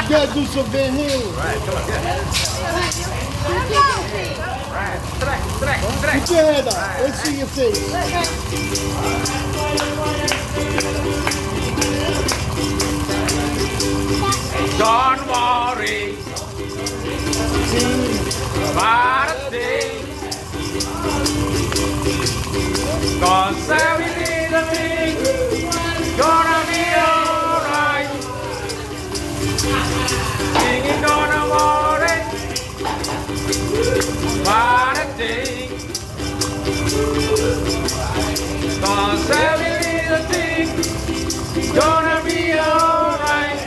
gotta do some Van Halen. Right, come on, get it. Right, strike. Put your head up. Let's see your face. Don't worry about a thing, 'cause every little thing gonna be alright. Singing, don't worry about a thing, 'cause every little thing gonna be alright.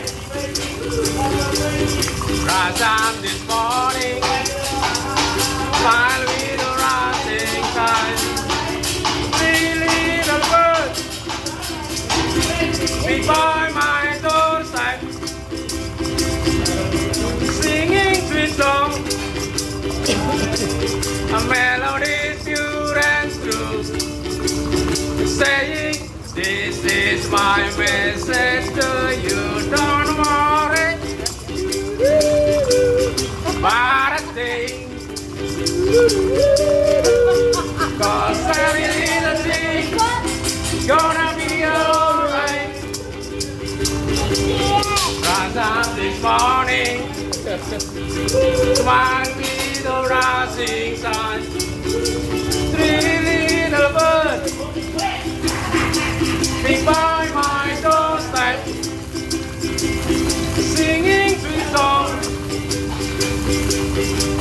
Rise up this morning, smile with the rising sun. Three little birds be by my doorstep, singing sweet song. A melody pure and true, saying, this is my message to you. Don't worry about a thing, 'cause every little thing gonna be alright. Rise up this morning, smile with the rising sun. Three little birds be by my doorstep, singing sweet songs.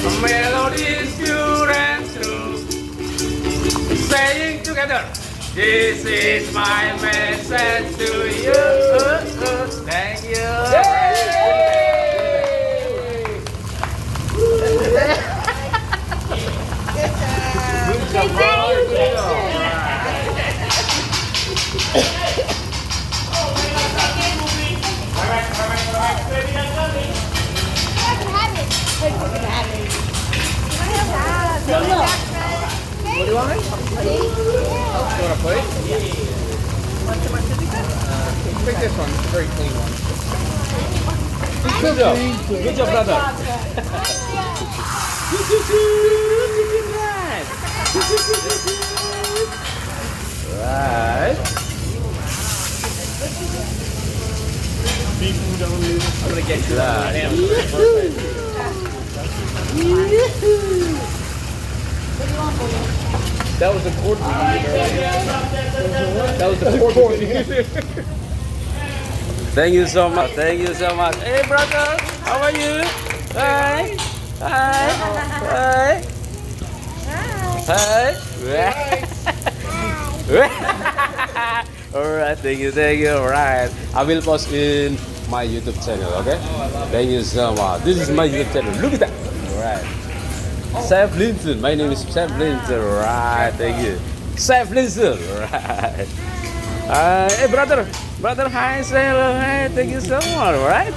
A melody is pure and true, saying together, this is my message to you. Thank you. What do you want? You want a plate? Take this one. It's a very clean one. Good job. Good job, brother. Right. I'm gonna get you that. That was the cord we needed earlier. That was the cord we needed. Thank you so much. Thank you so much. Hey, brother. How are you? Hi. Hi. Hi. Hi. Alright, thank you. Alright. I will post in my YouTube channel, okay? Thank you so much. This is my YouTube channel. Look at that. Alright. FLINSTONE. My name is FLINSTONE. Right, thank you. FLINSTONE. Right. Hey, brother. Brother, hi. Say hello. Hi. Thank you so much. Right.